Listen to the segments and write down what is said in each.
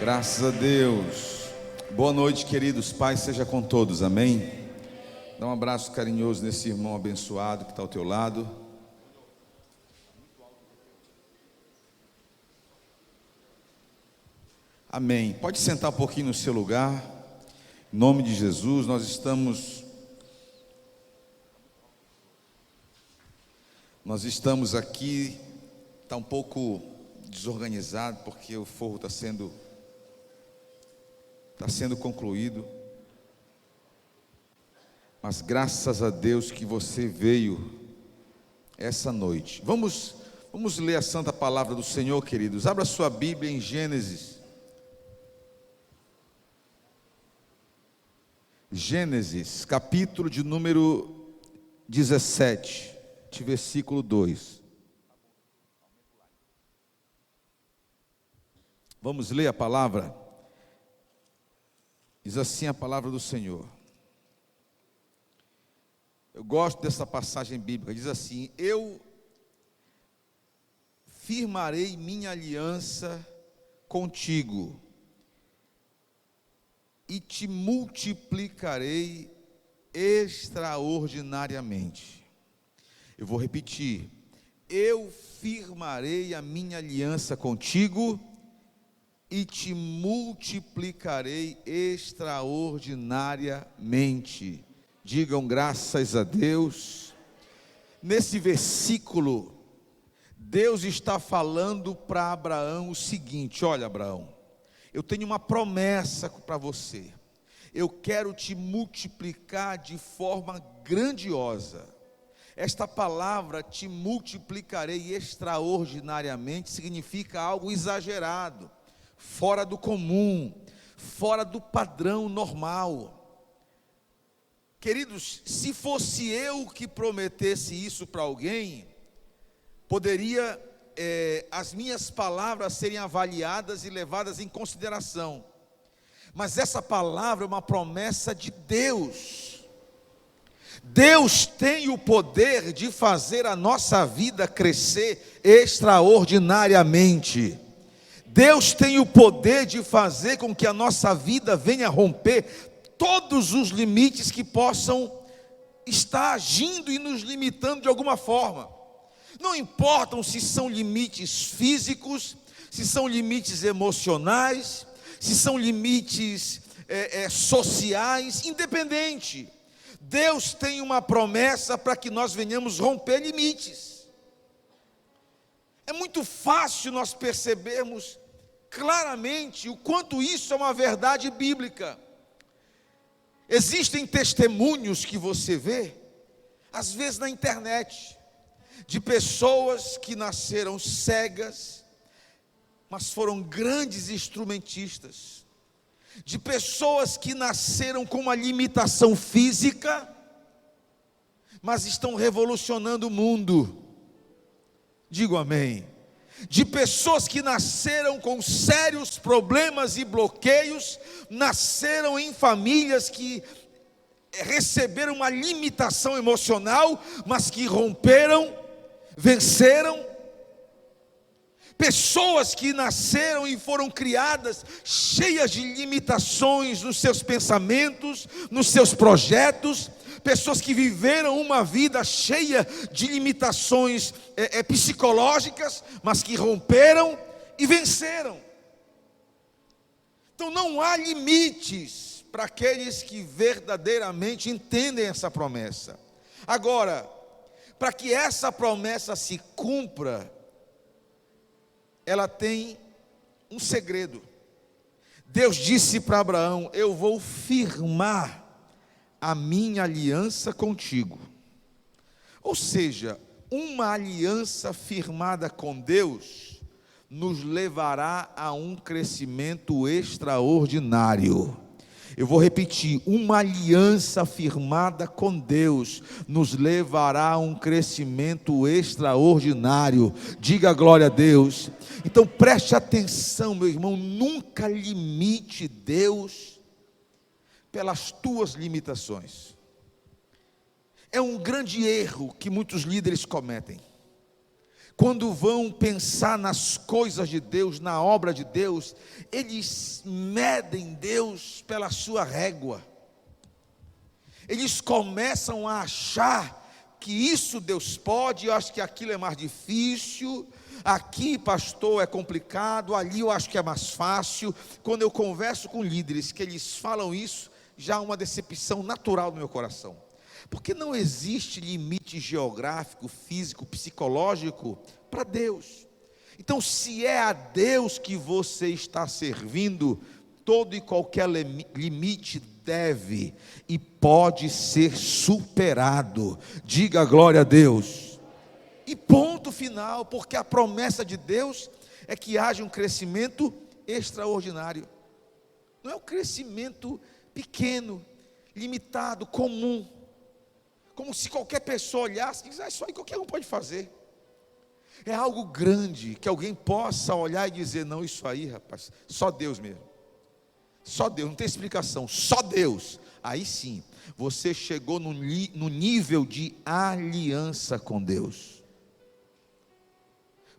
Graças a Deus. Boa noite, queridos. Paz seja com todos, amém? Dá um abraço carinhoso nesse irmão abençoado que está ao teu lado. Amém. Pode sentar um pouquinho no seu lugar. Em nome de Jesus, nós estamos aqui. Está um pouco desorganizado porque o forro está sendo concluído. Mas graças a Deus que você veio essa noite. Vamos ler a santa palavra do Senhor, queridos. Abra sua Bíblia em Gênesis. Gênesis, capítulo de número 17, de versículo 2. Vamos ler a palavra. Diz assim a palavra do Senhor. Eu gosto dessa passagem bíblica. Diz assim: eu firmarei minha aliança contigo e te multiplicarei extraordinariamente. Eu vou repetir: eu firmarei a minha aliança contigo e te multiplicarei extraordinariamente. Digam graças a Deus. Nesse versículo, Deus está falando para Abraão o seguinte: olha, Abraão, eu tenho uma promessa para você. Eu quero te multiplicar de forma grandiosa. Esta palavra, te multiplicarei extraordinariamente, significa algo exagerado, fora do comum, fora do padrão normal. Queridos, se fosse eu que prometesse isso para alguém, poderia as minhas palavras serem avaliadas e levadas em consideração. Mas essa palavra é uma promessa de Deus. Deus tem o poder de fazer a nossa vida crescer extraordinariamente. Deus tem o poder de fazer com que a nossa vida venha romper todos os limites que possam estar agindo e nos limitando de alguma forma. Não importam se são limites físicos, se são limites emocionais, se são limites sociais, independente. Deus tem uma promessa para que nós venhamos romper limites. É muito fácil nós percebermos claramente o quanto isso é uma verdade bíblica. Existem testemunhos que você vê, às vezes na internet, de pessoas que nasceram cegas, mas foram grandes instrumentistas, de pessoas que nasceram com uma limitação física, mas estão revolucionando o mundo. Digo amém. De pessoas que nasceram com sérios problemas e bloqueios, nasceram em famílias que receberam uma limitação emocional, mas que romperam, venceram. Pessoas que nasceram e foram criadas cheias de limitações nos seus pensamentos, nos seus projetos. Pessoas que viveram uma vida cheia de limitações psicológicas, mas que romperam e venceram. Então não há limites para aqueles que verdadeiramente entendem essa promessa. Agora, para que essa promessa se cumpra, ela tem um segredo. Deus disse para Abraão: eu vou firmar a minha aliança contigo. Ou seja, uma aliança firmada com Deus nos levará a um crescimento extraordinário. Eu vou repetir: uma aliança firmada com Deus nos levará a um crescimento extraordinário. Diga glória a Deus. Então preste atenção, meu irmão, nunca limite Deus pelas tuas limitações. É um grande erro que muitos líderes cometem. quando vão pensar nas coisas de Deus, na obra de Deus, eles medem Deus pela sua régua. Eles começam a achar que isso Deus pode, eu acho que aquilo é mais difícil, aqui, pastor, é complicado, ali eu acho que é mais fácil. Quando eu converso com líderes que eles falam isso, já há uma decepção natural no meu coração, porque não existe limite geográfico, físico, psicológico para Deus. Então, se é a Deus que você está servindo, todo e qualquer limite deve e pode ser superado. Diga glória a Deus. E ponto final, porque a promessa de Deus é que haja um crescimento extraordinário. Não é um crescimento pequeno, limitado, comum, como se qualquer pessoa olhasse e dissesse: isso aí qualquer um pode fazer. É algo grande, que alguém possa olhar e dizer: não, isso aí, rapaz, só Deus mesmo. Só Deus, não tem explicação, só Deus. Aí sim, você chegou no nível de aliança com Deus.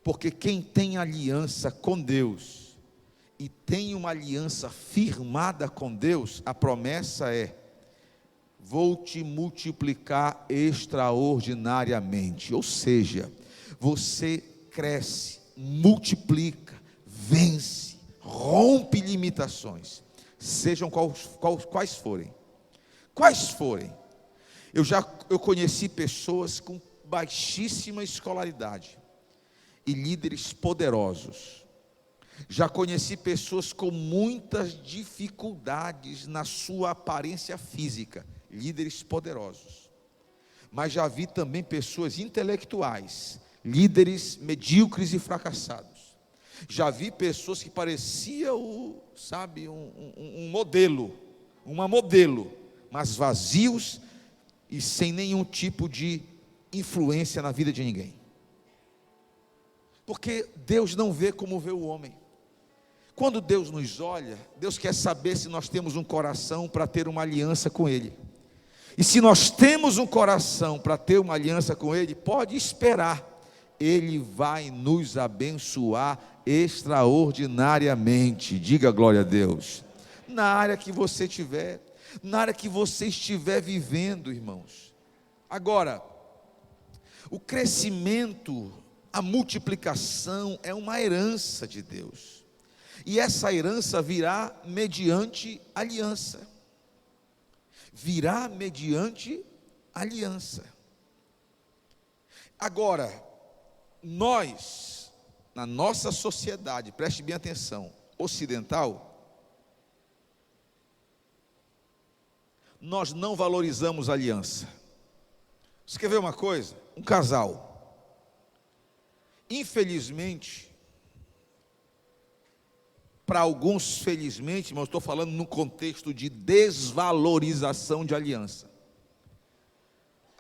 Porque quem tem aliança com Deus e tem uma aliança firmada com Deus, a promessa é: vou te multiplicar extraordinariamente. Ou seja, você cresce, multiplica, vence, rompe limitações, sejam quais forem. Quais forem. Eu conheci pessoas com baixíssima escolaridade e líderes poderosos. Já conheci pessoas com muitas dificuldades na sua aparência física, líderes poderosos. Mas já vi também pessoas intelectuais, líderes medíocres e fracassados. Já vi pessoas que pareciam, um modelo, uma modelo, mas vazios e sem nenhum tipo de influência na vida de ninguém. Porque Deus não vê como vê o homem. Quando Deus nos olha, Deus quer saber se nós temos um coração para ter uma aliança com Ele. E se nós temos um coração para ter uma aliança com Ele, pode esperar, Ele vai nos abençoar extraordinariamente. Diga glória a Deus. Na área que você tiver, na área que você estiver vivendo, irmãos. Agora, o crescimento, a multiplicação é uma herança de Deus. E essa herança virá mediante aliança. Virá mediante aliança. Agora, nós, na nossa sociedade, preste bem atenção, ocidental, nós não valorizamos a aliança. Você quer ver uma coisa? Um casal, infelizmente, para alguns, felizmente, mas eu estou falando no contexto de desvalorização de aliança.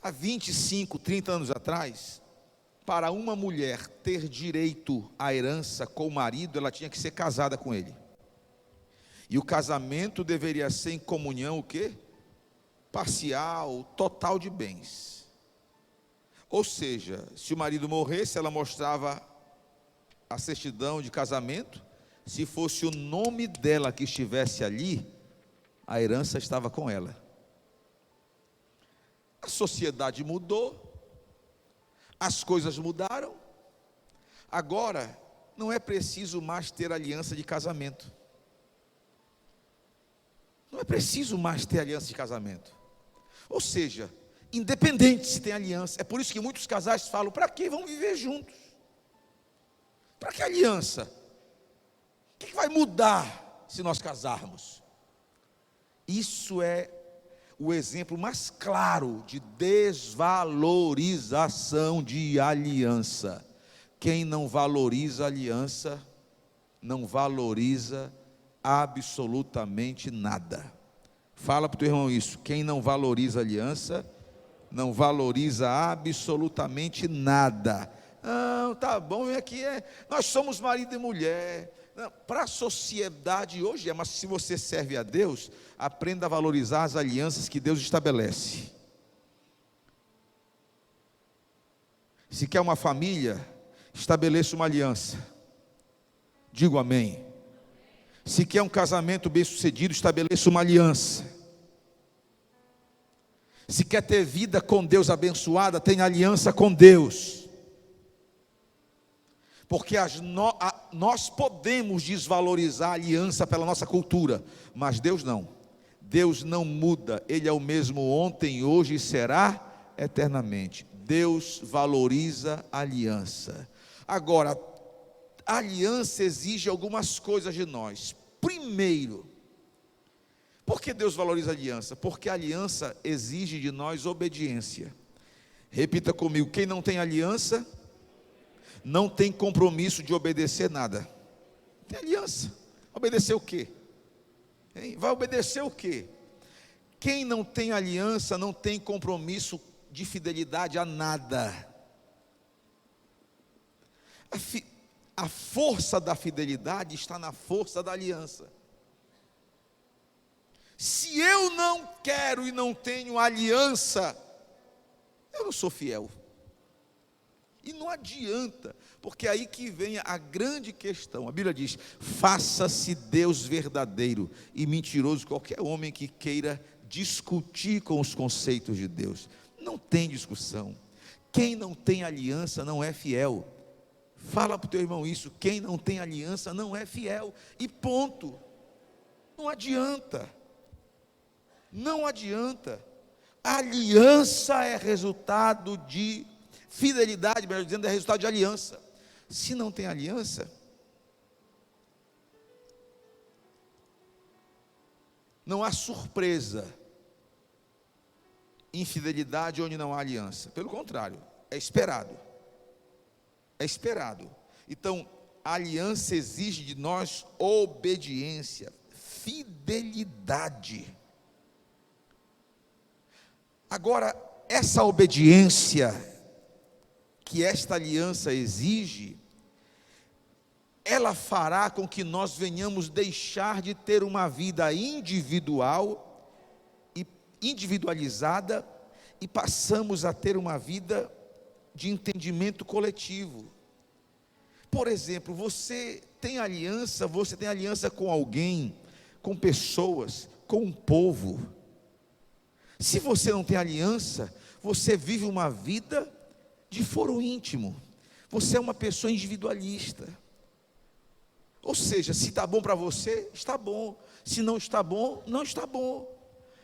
Há 25, 30 anos atrás, para uma mulher ter direito à herança com o marido, ela tinha que ser casada com ele. E o casamento deveria ser em comunhão, o quê? Parcial, total de bens. Ou seja, se o marido morresse, ela mostrava a certidão de casamento. Se fosse o nome dela que estivesse ali, a herança estava com ela. A sociedade mudou, as coisas mudaram. Agora, não é preciso mais ter aliança de casamento. Não é preciso mais ter aliança de casamento. Ou seja, independente se tem aliança. É por isso que muitos casais falam: para que vamos viver juntos? Para que aliança? O que vai mudar se nós casarmos? Isso é o exemplo mais claro de desvalorização de aliança. Quem não valoriza a aliança, não valoriza absolutamente nada. Fala para o teu irmão isso: quem não valoriza a aliança, não valoriza absolutamente nada. Não, tá bom, aqui nós somos marido e mulher. Para a sociedade hoje mas se você serve a Deus, aprenda a valorizar as alianças que Deus estabelece. Se quer uma família, estabeleça uma aliança. Digo amém. Se quer um casamento bem-sucedido, estabeleça uma aliança. Se quer ter vida com Deus abençoada, tenha aliança com Deus. Porque nós podemos desvalorizar a aliança pela nossa cultura, mas Deus não. Deus não muda, Ele é o mesmo ontem, hoje e será eternamente. Deus valoriza a aliança. Agora, a aliança exige algumas coisas de nós. Primeiro, por que Deus valoriza a aliança? Porque a aliança exige de nós obediência. Repita comigo: quem não tem aliança, não tem compromisso de obedecer nada. Tem aliança, obedecer o quê? Vai obedecer o quê? Quem não tem aliança, não tem compromisso de fidelidade a nada. A força da fidelidade está na força da aliança. Se eu não quero e não tenho aliança, eu não sou fiel. E não adianta, porque é aí que vem a grande questão. A Bíblia diz: faça-se Deus verdadeiro e mentiroso qualquer homem que queira discutir com os conceitos de Deus. Não tem discussão. Quem não tem aliança não é fiel. Fala para o teu irmão isso: quem não tem aliança não é fiel. E ponto. Não adianta. Não adianta. A aliança é resultado de fidelidade, melhor dizendo, é resultado de aliança. Se não tem aliança, não há surpresa. Infidelidade onde não há aliança. Pelo contrário, é esperado. É esperado. Então, a aliança exige de nós obediência, fidelidade. Agora, essa obediência que esta aliança exige, ela fará com que nós venhamos deixar de ter uma vida individual e individualizada e passamos a ter uma vida de entendimento coletivo. Por exemplo, você tem aliança com alguém, com pessoas, com um povo. Se você não tem aliança, você vive uma vida de foro íntimo. Você é uma pessoa individualista. Ou seja, se está bom para você, está bom. Se não está bom, não está bom.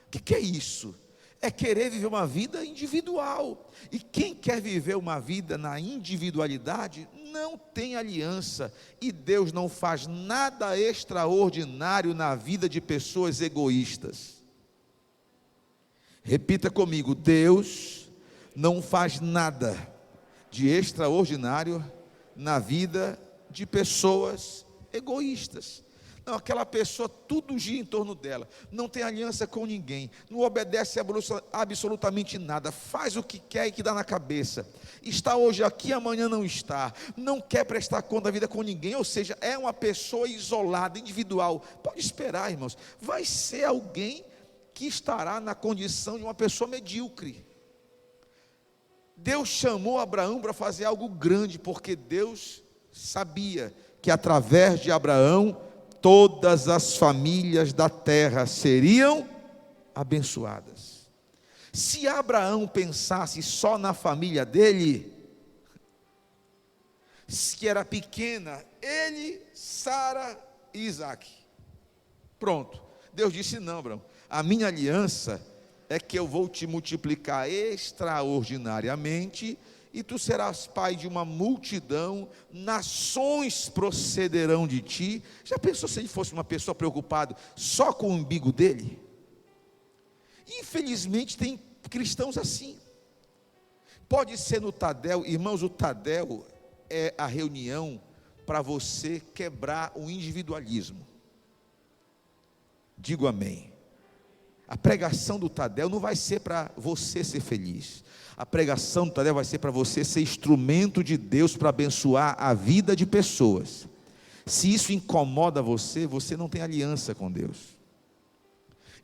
O que é isso? É querer viver uma vida individual. E quem quer viver uma vida na individualidade, não tem aliança. E Deus não faz nada extraordinário na vida de pessoas egoístas. Repita comigo: Deus não faz nada de extraordinário na vida de pessoas egoístas. Não, aquela pessoa, tudo gira em torno dela, não tem aliança com ninguém, não obedece absolutamente nada, faz o que quer e que dá na cabeça, está hoje aqui, amanhã não está, não quer prestar conta da vida com ninguém, ou seja, é uma pessoa isolada, individual. Pode esperar, irmãos, vai ser alguém que estará na condição de uma pessoa medíocre. Deus chamou Abraão para fazer algo grande, porque Deus sabia que através de Abraão todas as famílias da terra seriam abençoadas. Se Abraão pensasse só na família dele, que era pequena, ele, Sara e Isaac, pronto. Deus disse: não, Abraão, a minha aliança é que eu vou te multiplicar extraordinariamente, e tu serás pai de uma multidão, nações procederão de ti. Já pensou se ele fosse uma pessoa preocupada só com o umbigo dele? Infelizmente tem cristãos assim. Pode ser no Tadel, irmãos, o Tadel é a reunião para você quebrar o individualismo. Digo amém. A pregação do Tadel não vai ser para você ser feliz. A pregação do Tadel vai ser para você ser instrumento de Deus para abençoar a vida de pessoas. Se isso incomoda você, você não tem aliança com Deus.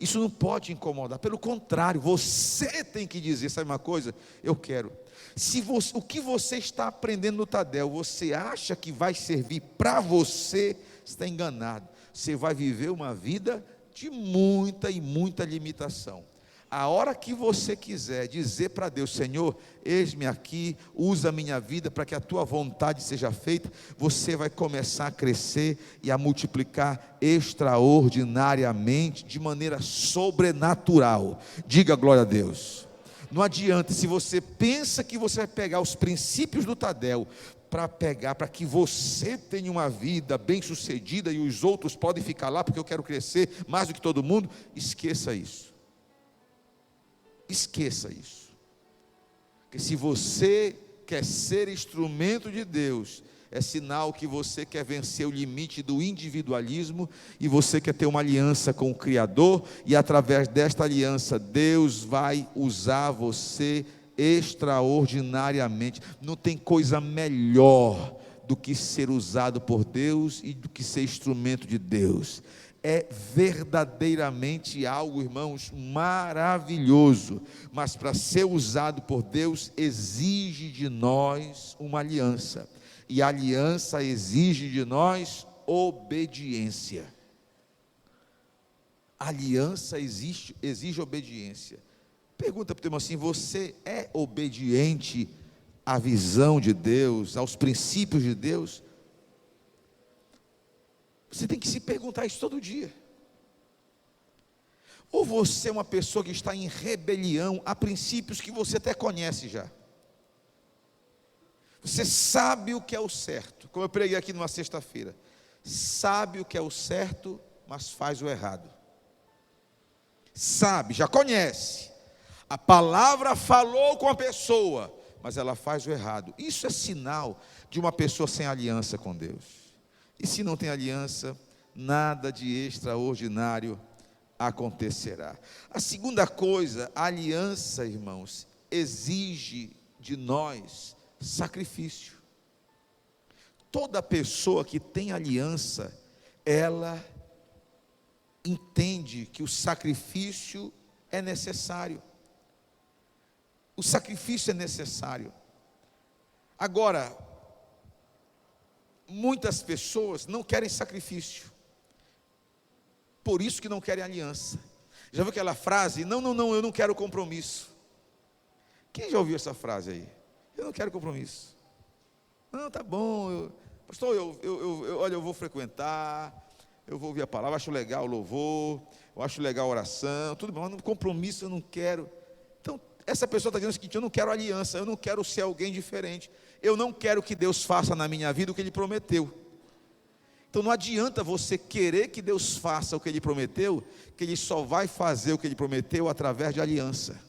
Isso não pode incomodar, pelo contrário, você tem que dizer, sabe uma coisa? Eu quero. Se você, o que você está aprendendo no Tadel, você acha que vai servir para você, está enganado. Você vai viver uma vida de muita e muita limitação. A hora que você quiser dizer para Deus, Senhor, eis-me aqui, usa a minha vida para que a tua vontade seja feita, você vai começar a crescer e a multiplicar extraordinariamente, de maneira sobrenatural. Diga glória a Deus. Não adianta, se você pensa que você vai pegar os princípios do Tadel, para que você tenha uma vida bem sucedida e os outros podem ficar lá porque eu quero crescer mais do que todo mundo, esqueça isso. Esqueça isso. Porque se você quer ser instrumento de Deus, é sinal que você quer vencer o limite do individualismo e você quer ter uma aliança com o Criador, e através desta aliança Deus vai usar você extraordinariamente. Não tem coisa melhor do que ser usado por Deus e do que ser instrumento de Deus. É verdadeiramente algo, irmãos, maravilhoso, mas para ser usado por Deus exige de nós uma aliança, e a aliança exige de nós obediência. A aliança exige obediência. Pergunta para o teu irmão assim: você é obediente à visão de Deus, aos princípios de Deus? Você tem que se perguntar isso todo dia. Ou você é uma pessoa que está em rebelião a princípios que você até conhece já. Você sabe o que é o certo, como eu preguei aqui numa sexta-feira. Sabe o que é o certo, mas faz o errado. Sabe, já conhece. A palavra falou com a pessoa, mas ela faz o errado. Isso é sinal de uma pessoa sem aliança com Deus. E se não tem aliança, nada de extraordinário acontecerá. A segunda coisa, a aliança, irmãos, exige de nós sacrifício. Toda pessoa que tem aliança, ela entende que o sacrifício é necessário. O sacrifício é necessário. Agora, muitas pessoas não querem sacrifício, por isso que não querem aliança. Já viu aquela frase? Não, eu não quero compromisso. Quem já ouviu essa frase aí? Eu não quero compromisso. Não, tá bom, pastor, olha, eu vou frequentar, eu vou ouvir a palavra, acho legal o louvor, eu acho legal a oração, tudo bem, mas compromisso eu não quero. Então, essa pessoa está dizendo o seguinte: eu não quero aliança, eu não quero ser alguém diferente, eu não quero que Deus faça na minha vida o que Ele prometeu. Então não adianta você querer que Deus faça o que Ele prometeu, que Ele só vai fazer o que Ele prometeu através de aliança.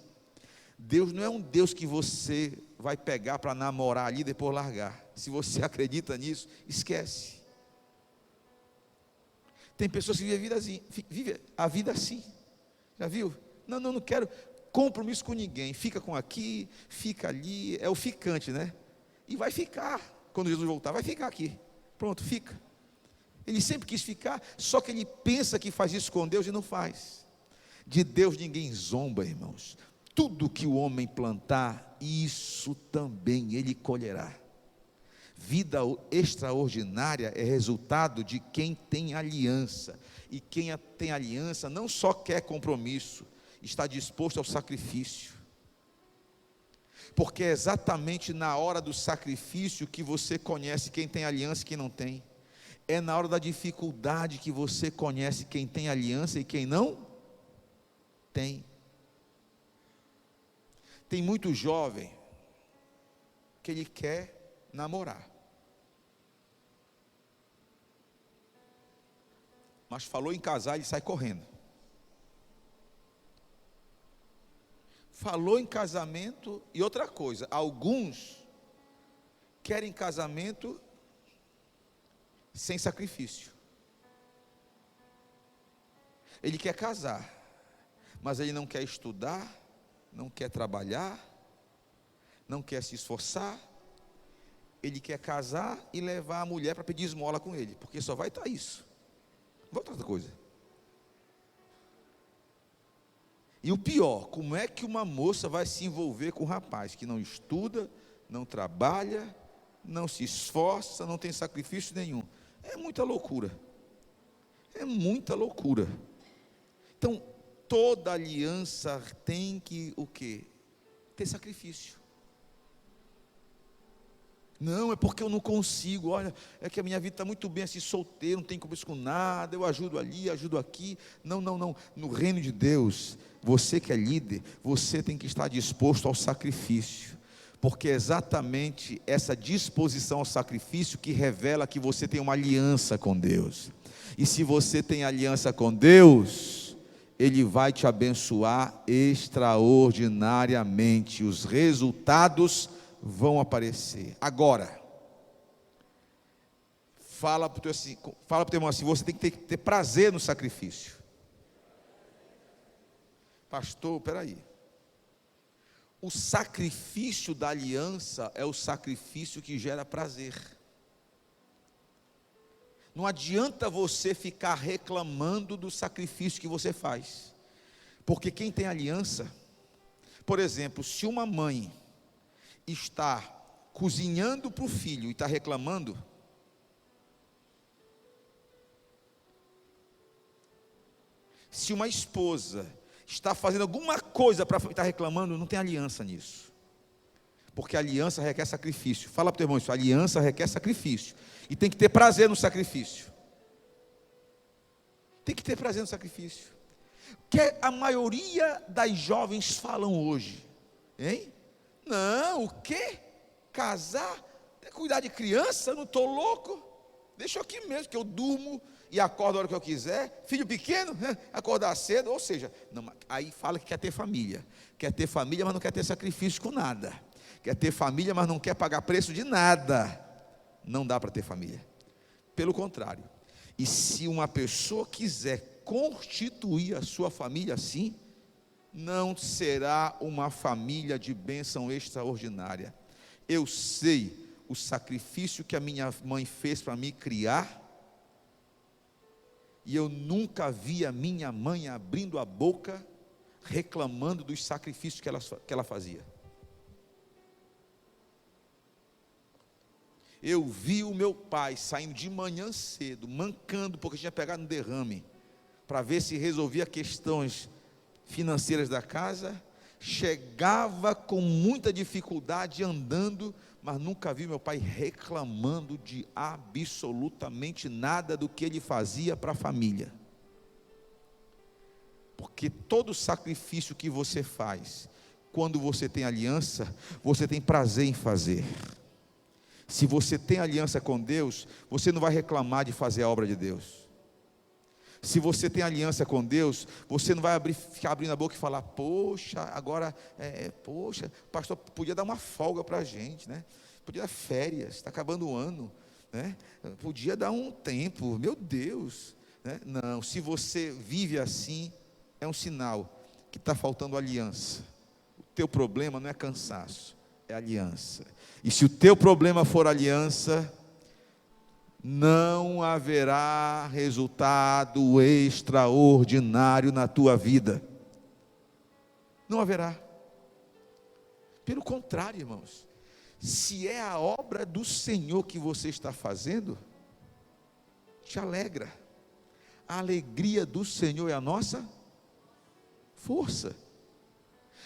Deus não é um Deus que você vai pegar para namorar ali e depois largar. Se você acredita nisso, esquece. Tem pessoas que vivem a vida assim. Já viu? Não quero compromisso com ninguém, fica com aqui, fica ali, é o ficante, né? E vai ficar, quando Jesus voltar, vai ficar aqui, pronto, fica. Ele sempre quis ficar, só que ele pensa que faz isso com Deus e não faz. De Deus ninguém zomba, irmãos. Tudo que o homem plantar, isso também ele colherá. Vida extraordinária é resultado de quem tem aliança, e quem tem aliança não só quer compromisso, está disposto ao sacrifício, porque é exatamente na hora do sacrifício que você conhece quem tem aliança e quem não tem. É na hora da dificuldade que você conhece quem tem aliança e quem não tem. Tem muito jovem que ele quer namorar, mas falou em casar, ele sai correndo. Falou em casamento, e outra coisa, alguns querem casamento sem sacrifício. Ele quer casar, mas ele não quer estudar, não quer trabalhar, não quer se esforçar. Ele quer casar e levar a mulher para pedir esmola com ele, porque só vai estar isso, não vai estar outra coisa. E o pior, como é que uma moça vai se envolver com um rapaz que não estuda, não trabalha, não se esforça, não tem sacrifício nenhum? É muita loucura. É muita loucura. Então, toda aliança tem que o quê? Ter sacrifício. Não, é porque eu não consigo, olha, é que a minha vida está muito bem assim, solteiro, não tem compromisso com nada, eu ajudo ali, ajudo aqui. Não, não, não. No reino de Deus, você que é líder, você tem que estar disposto ao sacrifício, porque é exatamente essa disposição ao sacrifício que revela que você tem uma aliança com Deus. E se você tem aliança com Deus, Ele vai te abençoar extraordinariamente, os resultados vão aparecer. Agora, fala para o teu irmão assim, você tem que ter prazer no sacrifício. Pastor, peraí. O sacrifício da aliança é o sacrifício que gera prazer. Não adianta você ficar reclamando do sacrifício que você faz, porque quem tem aliança, por exemplo, se uma mãe está cozinhando para o filho e está reclamando, se uma esposa está fazendo alguma coisa para estar reclamando, não tem aliança nisso, porque a aliança requer sacrifício. Fala para o teu irmão isso, a aliança requer sacrifício, e tem que ter prazer no sacrifício. Tem que ter prazer no sacrifício. Que a maioria das jovens falam hoje, hein? Não, o quê? Casar? Cuidar de criança? Eu não estou louco? Deixa eu aqui mesmo, que eu durmo e acordo a hora que eu quiser. Filho pequeno, acordar cedo. Ou seja, não, aí fala que quer ter família. Quer ter família, mas não quer ter sacrifício com nada. Quer ter família, mas não quer pagar preço de nada. Não dá para ter família. Pelo contrário. E se uma pessoa quiser constituir a sua família assim, não será uma família de bênção extraordinária. Eu sei o sacrifício que a minha mãe fez para me criar, e eu nunca vi a minha mãe abrindo a boca, reclamando dos sacrifícios que ela fazia. Eu vi o meu pai saindo de manhã cedo, mancando, porque tinha pegado um derrame, para ver se resolvia questões financeiras da casa. Chegava com muita dificuldade andando, mas nunca vi meu pai reclamando de absolutamente nada do que ele fazia para a família. Porque todo sacrifício que você faz, quando você tem aliança, você tem prazer em fazer. Se você tem aliança com Deus, você não vai reclamar de fazer a obra de Deus. Se você tem aliança com Deus, você não vai ficar abrindo a boca e falar, poxa, agora, poxa, pastor, podia dar uma folga para a gente, né? Podia dar férias, está acabando o ano, né? Podia dar um tempo, meu Deus, né? Não, se você vive assim, é um sinal que está faltando aliança. O teu problema não é cansaço, é aliança. E se o teu problema for aliança, não haverá resultado extraordinário na tua vida. Não haverá. Pelo contrário, irmãos, se é a obra do Senhor que você está fazendo, te alegra. A alegria do Senhor é a nossa força.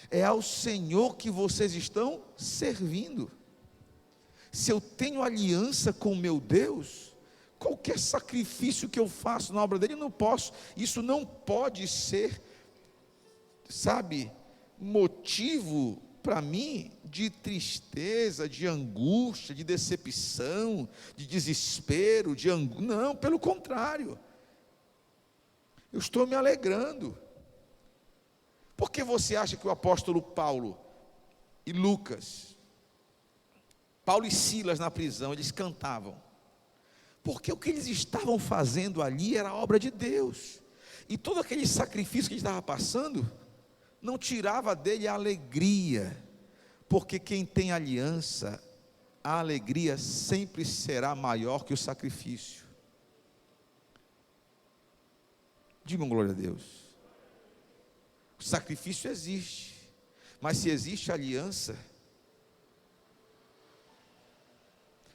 É ao Senhor que vocês estão servindo. Se eu tenho aliança com o meu Deus, qualquer sacrifício que eu faço na obra dele, eu não posso. Isso não pode ser, sabe, motivo para mim de tristeza, de angústia, de decepção, de desespero, não, pelo contrário. Eu estou me alegrando. Por que você acha que o apóstolo Paulo e Lucas, Paulo e Silas na prisão, eles cantavam? Porque o que eles estavam fazendo ali era a obra de Deus. E todo aquele sacrifício que ele estava passando, não tirava dele a alegria. Porque quem tem aliança, a alegria sempre será maior que o sacrifício. Digam glória a Deus. O sacrifício existe, mas se existe aliança,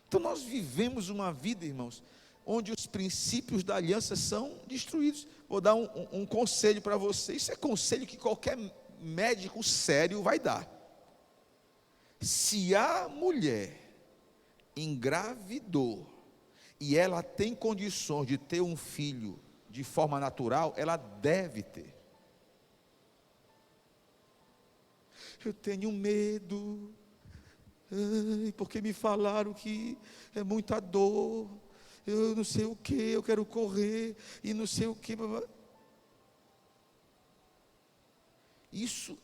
então nós vivemos uma vida, irmãos, onde os princípios da aliança são destruídos. Vou dar um conselho para você. Isso é conselho que qualquer médico sério vai dar. Se a mulher engravidou e ela tem condições de ter um filho de forma natural, ela deve ter. Eu tenho medo, porque me falaram que é muita dor, eu não sei o que, eu quero correr, e não sei o que. Isso,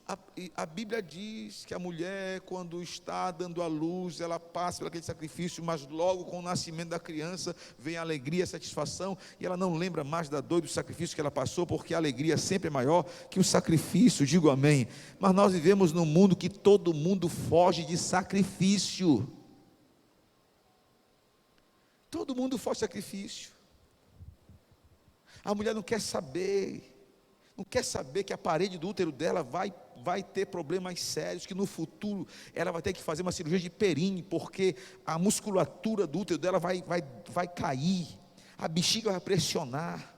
a Bíblia diz que a mulher, quando está dando à luz, ela passa por aquele sacrifício, mas logo com o nascimento da criança, vem a alegria, a satisfação, e ela não lembra mais da dor e do sacrifício que ela passou, porque a alegria sempre é maior que o sacrifício, digo amém. Mas nós vivemos num mundo que todo mundo foge de sacrifício. Todo mundo foge de sacrifício. A mulher não quer saber que a parede do útero dela vai ter problemas sérios, que no futuro ela vai ter que fazer uma cirurgia de períneo, porque a musculatura do útero dela vai cair, a bexiga vai pressionar.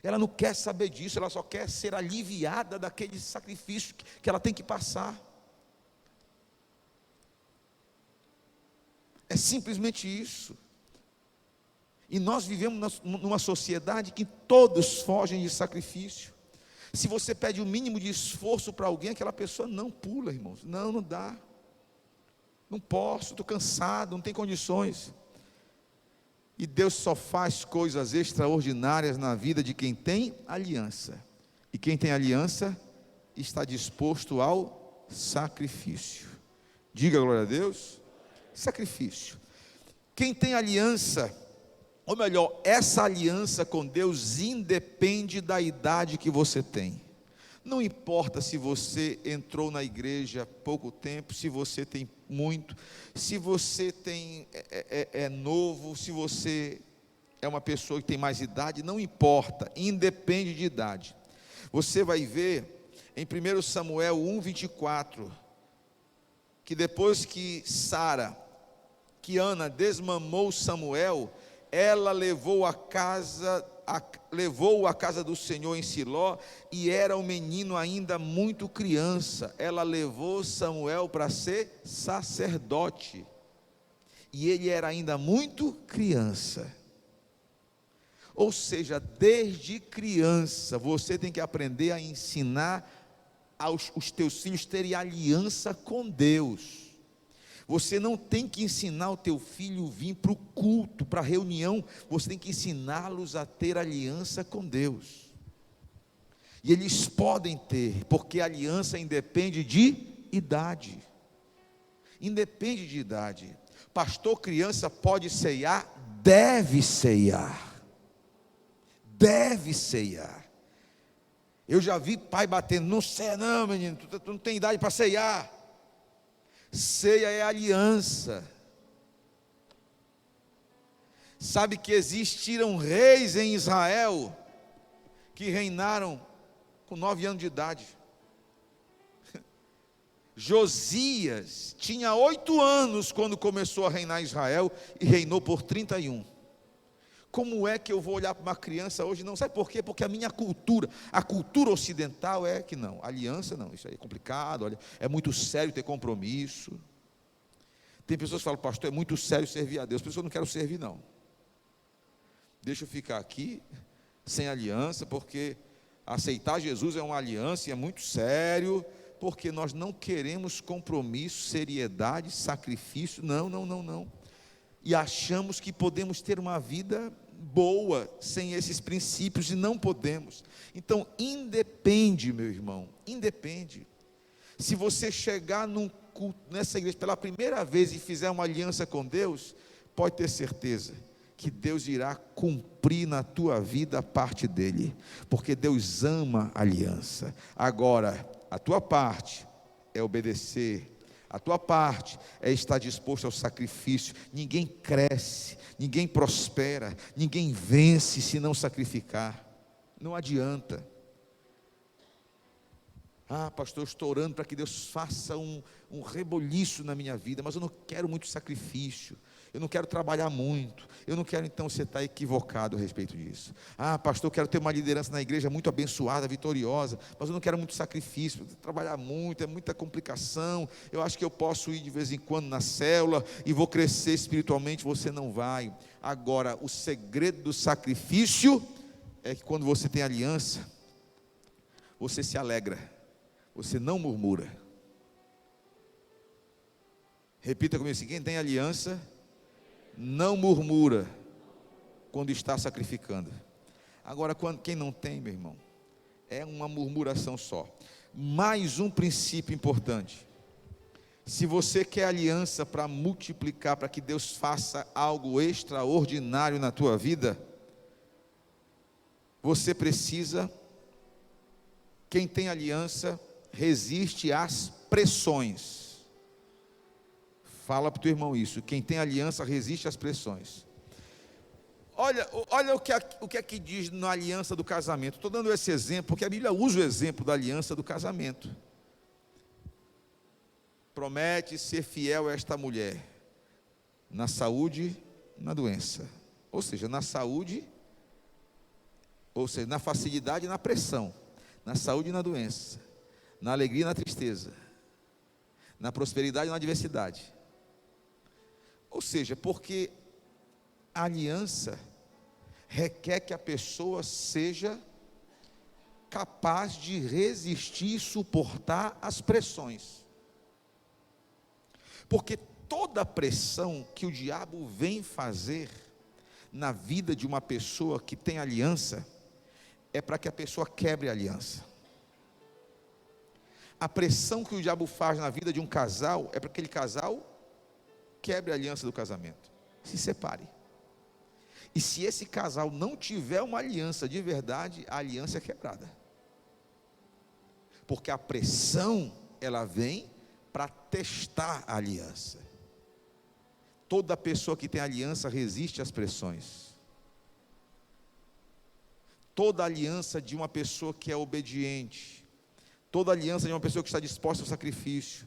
Ela não quer saber disso, ela só quer ser aliviada daquele sacrifício que ela tem que passar. É simplesmente isso. E nós vivemos numa sociedade que todos fogem de sacrifício. Se você pede o mínimo de esforço para alguém, aquela pessoa não pula, irmãos. Não dá. Não posso, estou cansado, não tenho condições. E Deus só faz coisas extraordinárias na vida de quem tem aliança. E quem tem aliança está disposto ao sacrifício. Diga glória a Deus. Sacrifício. Quem tem aliança, ou melhor, essa aliança com Deus independe da idade que você tem. Não importa se você entrou na igreja há pouco tempo, se você tem muito, se você é novo, se você é uma pessoa que tem mais idade, não importa, independe de idade. Você vai ver em 1 Samuel 1:24, que depois que Ana desmamou Samuel, ela levou à casa do Senhor em Siló, e era um menino ainda muito criança. Ela levou Samuel para ser sacerdote, e ele era ainda muito criança. Ou seja, desde criança, você tem que aprender a ensinar os teus filhos a terem aliança com Deus. Você não tem que ensinar o teu filho a vir para o culto, para a reunião. Você tem que ensiná-los a ter aliança com Deus. E eles podem ter, porque a aliança independe de idade. Independe de idade. Pastor, criança pode ceiar? Deve ceiar. Deve ceiar. Eu já vi pai batendo, não ceia não, menino, tu não tem idade para ceiar. Ceia é aliança. Sabe que existiram reis em Israel que reinaram com 9 anos de idade. Josias tinha 8 anos quando começou a reinar Israel e reinou por 31. Como é que eu vou olhar para uma criança hoje? Não, sabe por quê? Porque a minha cultura, a cultura ocidental é que não, aliança não, isso aí é complicado, olha, é muito sério ter compromisso. Tem pessoas que falam, pastor, é muito sério servir a Deus. Pessoas, eu não quero servir não. Deixa eu ficar aqui sem aliança, porque aceitar Jesus é uma aliança e é muito sério, porque nós não queremos compromisso, seriedade, sacrifício, não. E achamos que podemos ter uma vida boa sem esses princípios, e não podemos. Então, independe, meu irmão, independe. Se você chegar num culto, nessa igreja pela primeira vez e fizer uma aliança com Deus, pode ter certeza que Deus irá cumprir na tua vida a parte dele, porque Deus ama a aliança. Agora, a tua parte é obedecer, a tua parte é estar disposto ao sacrifício. Ninguém cresce, ninguém prospera, ninguém vence se não sacrificar. Não adianta. Pastor, eu estou orando para que Deus faça um reboliço na minha vida, mas eu não quero muito sacrifício, eu não quero trabalhar muito, eu não quero. Então você está equivocado a respeito disso. Pastor, eu quero ter uma liderança na igreja muito abençoada, vitoriosa, mas eu não quero muito sacrifício, trabalhar muito, é muita complicação. Eu acho que eu posso ir de vez em quando na célula e vou crescer espiritualmente. Você não vai. Agora, o segredo do sacrifício é que quando você tem aliança, você se alegra, você não murmura. Repita comigo assim: quem tem aliança não murmura quando está sacrificando. Agora, quem não tem, meu irmão, é uma murmuração só. Mais um princípio importante: se você quer aliança para multiplicar, para que Deus faça algo extraordinário na tua vida, você precisa. Quem tem aliança resiste às pressões. Fala para o teu irmão isso: quem tem aliança resiste às pressões. Olha o que é que diz na aliança do casamento. Estou dando esse exemplo porque a Bíblia usa o exemplo da aliança do casamento. Promete ser fiel a esta mulher, na saúde, na doença. Ou seja, na saúde, ou seja, na facilidade e na pressão, na saúde e na doença, na alegria e na tristeza, na prosperidade e na adversidade. Ou seja, porque a aliança requer que a pessoa seja capaz de resistir e suportar as pressões. Porque toda pressão que o diabo vem fazer na vida de uma pessoa que tem aliança, é para que a pessoa quebre a aliança. A pressão que o diabo faz na vida de um casal, é para que aquele casal quebre a aliança do casamento, se separe. E se esse casal não tiver uma aliança de verdade, a aliança é quebrada. Porque a pressão, ela vem para testar a aliança. Toda pessoa que tem aliança resiste às pressões. Toda aliança de uma pessoa que é obediente, toda aliança de uma pessoa que está disposta ao sacrifício,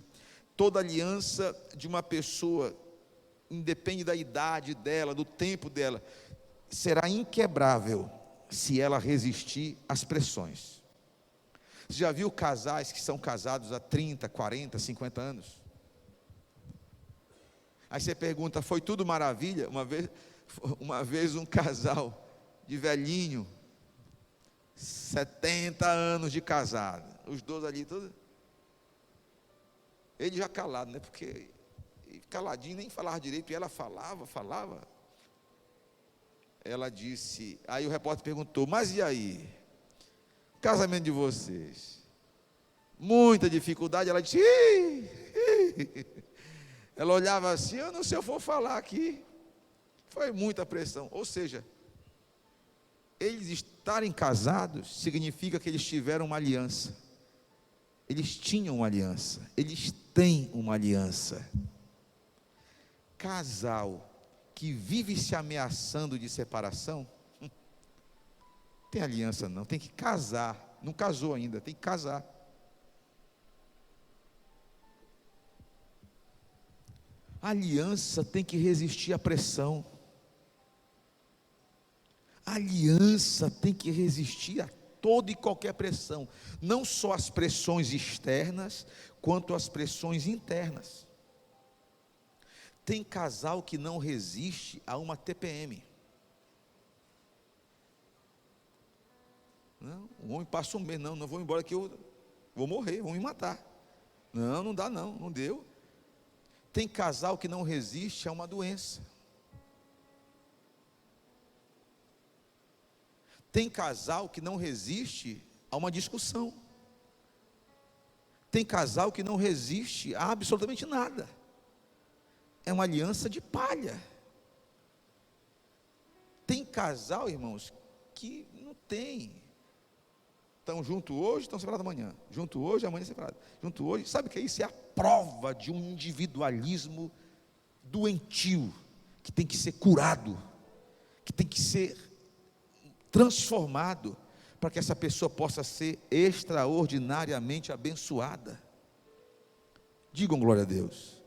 toda aliança de uma pessoa, independe da idade dela, do tempo dela, será inquebrável se ela resistir às pressões. Você já viu casais que são casados há 30, 40, 50 anos? Aí você pergunta: foi tudo maravilha? Uma vez um casal de velhinho, 70 anos de casado, os dois ali, todos, ele já calado, né? Porque caladinho, nem falava direito, e ela falava. Ela disse, aí o repórter perguntou: mas e aí? O casamento de vocês? Muita dificuldade. Ela disse: ela olhava assim: eu não sei se eu vou falar aqui. Foi muita pressão. Ou seja, eles estarem casados significa que eles tiveram uma aliança. Eles tinham uma aliança. Eles têm uma aliança. Casal que vive se ameaçando de separação, tem aliança não, tem que casar. Não casou ainda, tem que casar. A aliança tem que resistir à pressão. A aliança tem que resistir a toda e qualquer pressão, não só as pressões externas, quanto as pressões internas. Tem casal que não resiste a uma TPM. Não, o homem passa um mês: não vou embora que eu vou morrer, vão me matar. Não dá não deu. Tem casal que não resiste a uma doença. Tem casal que não resiste a uma discussão. Tem casal que não resiste a absolutamente nada. É uma aliança de palha. Tem casal, irmãos, que não tem. Estão juntos hoje, estão separados amanhã. Junto hoje, amanhã separados. Junto hoje, sabe o que é isso? É a prova de um individualismo doentio, que tem que ser curado, que tem que ser transformado, para que essa pessoa possa ser extraordinariamente abençoada. Digam glória a Deus.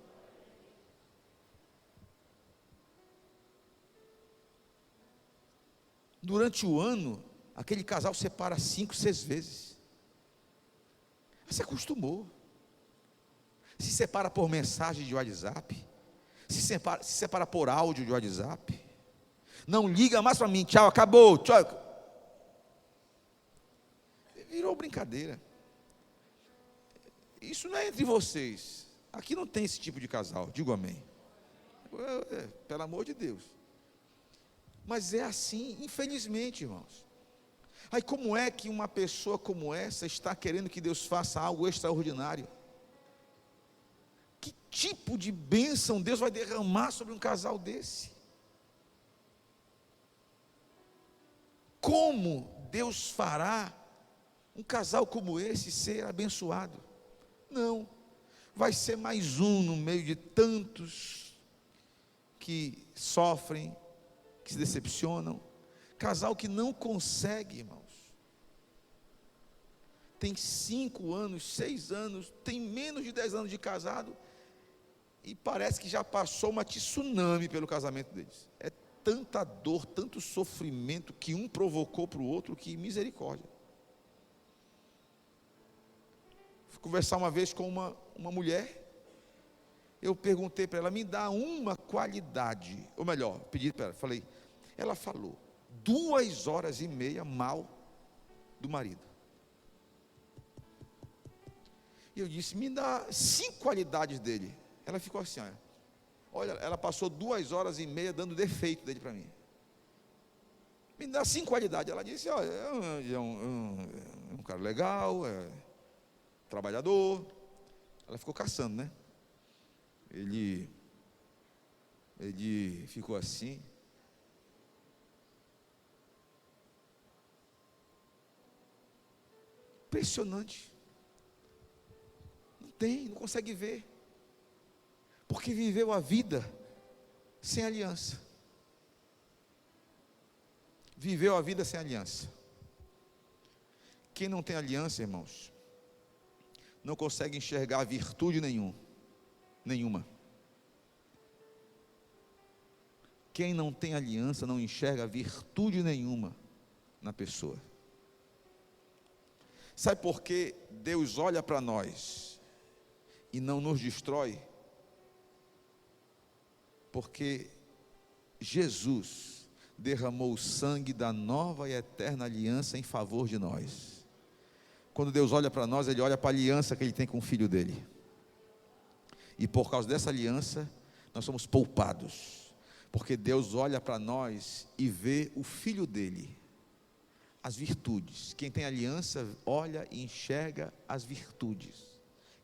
Durante o ano, aquele casal separa 5, 6 vezes. Se acostumou. Se separa por mensagem de WhatsApp. Se separa por áudio de WhatsApp. Não liga mais para mim, tchau, acabou, tchau. Virou brincadeira. Isso não é entre vocês. Aqui não tem esse tipo de casal, digo amém. Pelo amor de Deus. Mas é assim, infelizmente, irmãos. Aí como é que uma pessoa como essa está querendo que Deus faça algo extraordinário? Que tipo de bênção Deus vai derramar sobre um casal desse? Como Deus fará um casal como esse ser abençoado? Não, vai ser mais um no meio de tantos que sofrem, que se decepcionam. Casal que não consegue, irmãos. Tem 5 anos, 6 anos, tem menos de 10 anos de casado, e parece que já passou uma tsunami pelo casamento deles. É tanta dor, tanto sofrimento que um provocou para o outro, que misericórdia. Fui conversar uma vez com uma mulher, eu perguntei para ela, me dá uma qualidade, ou melhor, pedi para ela, falei, ela falou 2h30 mal do marido. E eu disse, me dá 5 qualidades dele. Ela ficou assim, olha, ela passou 2h30 dando defeito dele para mim. Me dá 5 qualidades. Ela disse, olha, é um cara legal, é trabalhador. Ela ficou caçando, né? Ele ficou assim. Impressionante. Não consegue ver, porque viveu a vida sem aliança. Viveu a vida sem aliança. Quem não tem aliança, irmãos, não consegue enxergar virtude nenhuma. Quem não tem aliança não enxerga virtude nenhuma na pessoa. Sabe por que Deus olha para nós e não nos destrói? Porque Jesus derramou o sangue da nova e eterna aliança em favor de nós. Quando Deus olha para nós, Ele olha para a aliança que Ele tem com o Filho dEle. E por causa dessa aliança, nós somos poupados. Porque Deus olha para nós e vê o Filho dEle, as virtudes. Quem tem aliança, olha e enxerga as virtudes.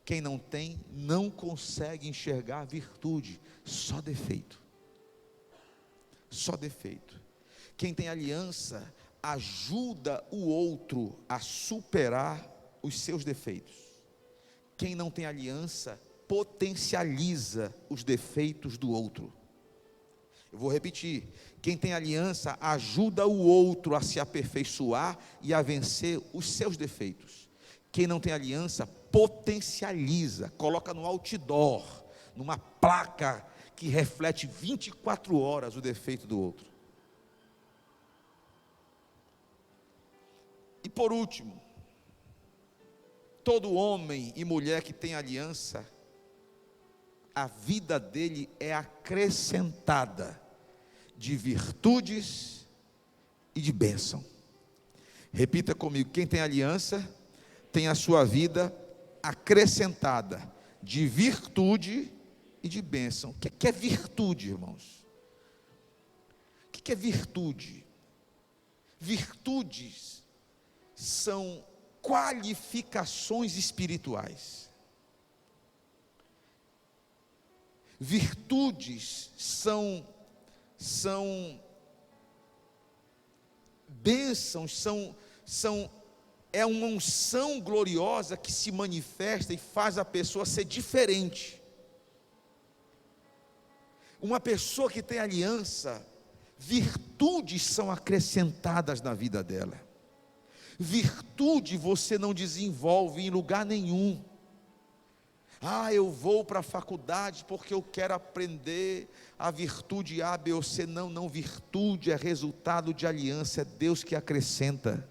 Quem não tem, não consegue enxergar a virtude, só defeito. Só defeito. Quem tem aliança, ajuda o outro a superar os seus defeitos. Quem não tem aliança, potencializa os defeitos do outro. Eu vou repetir, quem tem aliança, ajuda o outro a se aperfeiçoar e a vencer os seus defeitos. Quem não tem aliança, potencializa, coloca no outdoor, numa placa que reflete 24 horas o defeito do outro. E por último, todo homem e mulher que tem aliança, a vida dele é acrescentada de virtudes e de bênção. Repita comigo, quem tem aliança, tem a sua vida acrescentada de virtude e de bênção. O que é virtude, irmãos? O que é virtude? Virtudes são qualificações espirituais. Virtudes são bênçãos, é uma unção gloriosa que se manifesta e faz a pessoa ser diferente. Uma pessoa que tem aliança, virtudes são acrescentadas na vida dela. Virtude você não desenvolve em lugar nenhum. Eu vou para a faculdade porque eu quero aprender a virtude A, B ou C. Não, virtude é resultado de aliança, é Deus que acrescenta.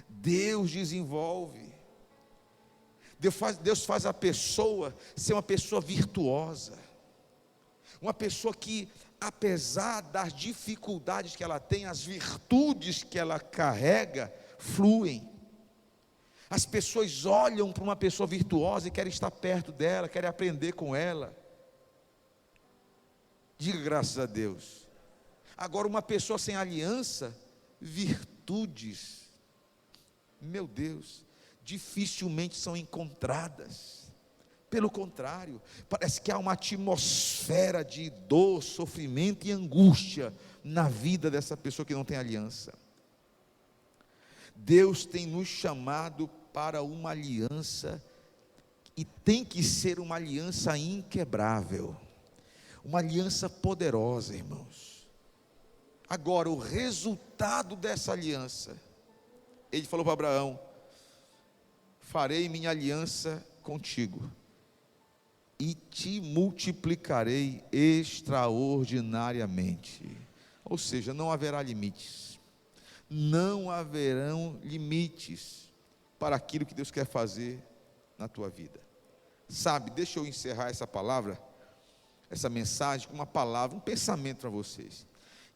Deus desenvolve. Deus faz a pessoa ser uma pessoa virtuosa. Uma pessoa que, apesar das dificuldades que ela tem, as virtudes que ela carrega, fluem. As pessoas olham para uma pessoa virtuosa e querem estar perto dela, querem aprender com ela. Diga graças a Deus. Agora, uma pessoa sem aliança, virtudes, meu Deus, dificilmente são encontradas. Pelo contrário, parece que há uma atmosfera de dor, sofrimento e angústia na vida dessa pessoa que não tem aliança. Deus tem nos chamado para uma aliança, e tem que ser uma aliança inquebrável, uma aliança poderosa, irmãos. Agora, o resultado dessa aliança, ele falou para Abraão: farei minha aliança contigo, e te multiplicarei extraordinariamente. Ou seja, não haverá limites. Não haverão limites para aquilo que Deus quer fazer na tua vida. Sabe, deixa eu encerrar essa palavra, essa mensagem com uma palavra, um pensamento para vocês.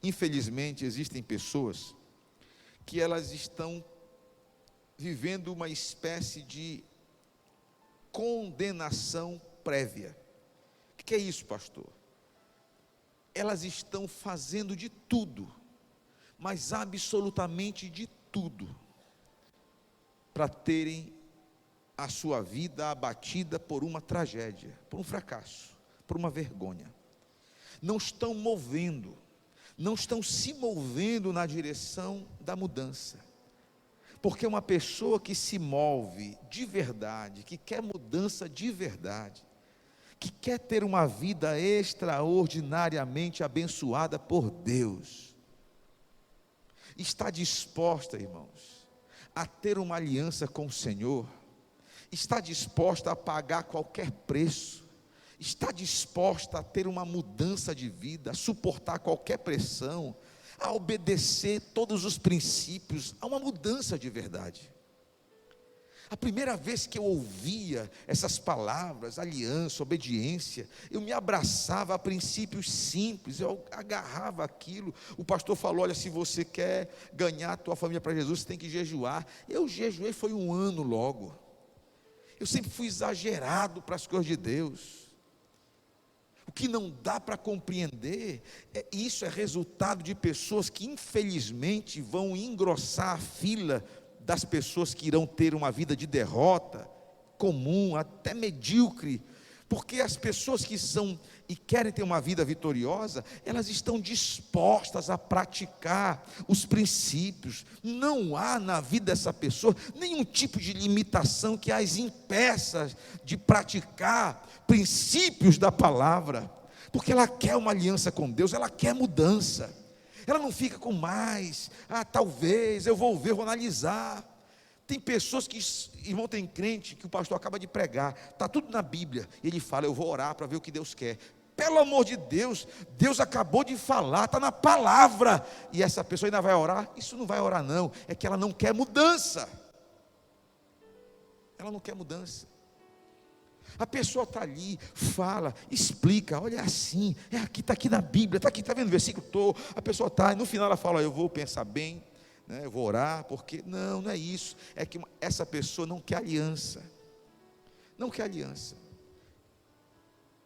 Infelizmente, existem pessoas que elas estão vivendo uma espécie de condenação prévia. O que é isso, pastor? Elas estão fazendo de tudo, mas absolutamente de tudo, para terem a sua vida abatida por uma tragédia, por um fracasso, por uma vergonha. Não estão se movendo na direção da mudança. Porque uma pessoa que se move de verdade, que quer mudança de verdade, que quer ter uma vida extraordinariamente abençoada por Deus, está disposta, irmãos, a ter uma aliança com o Senhor, está disposta a pagar qualquer preço, está disposta a ter uma mudança de vida, a suportar qualquer pressão, a obedecer todos os princípios, a uma mudança de verdade. A primeira vez que eu ouvia essas palavras, aliança, obediência, eu me abraçava a princípios simples, eu agarrava aquilo. O pastor falou: olha, se você quer ganhar a tua família para Jesus, você tem que jejuar. Eu jejuei, foi 1 ano logo. Eu sempre fui exagerado para as coisas de Deus. O que não dá para compreender, isso é resultado de pessoas que infelizmente vão engrossar a fila das pessoas que irão ter uma vida de derrota, comum, até medíocre, porque as pessoas que são e querem ter uma vida vitoriosa, elas estão dispostas a praticar os princípios. Não há na vida dessa pessoa nenhum tipo de limitação que as impeça de praticar princípios da palavra, porque ela quer uma aliança com Deus, ela quer mudança. Ela não fica com mais, talvez, eu vou ver, vou analisar. Tem pessoas que, irmão, tem crente que o pastor acaba de pregar, está tudo na Bíblia, e ele fala: eu vou orar para ver o que Deus quer. Pelo amor de Deus, Deus acabou de falar, está na palavra, e essa pessoa ainda vai orar? Isso não vai orar não, é que ela não quer mudança. Ela não quer mudança. A pessoa está ali, fala, explica: olha, é assim, é aqui, está aqui na Bíblia, está aqui, está vendo o versículo todo. A pessoa está, e no final ela fala: eu vou pensar bem, né, eu vou orar, porque não é isso. É que essa pessoa não quer aliança, não quer aliança.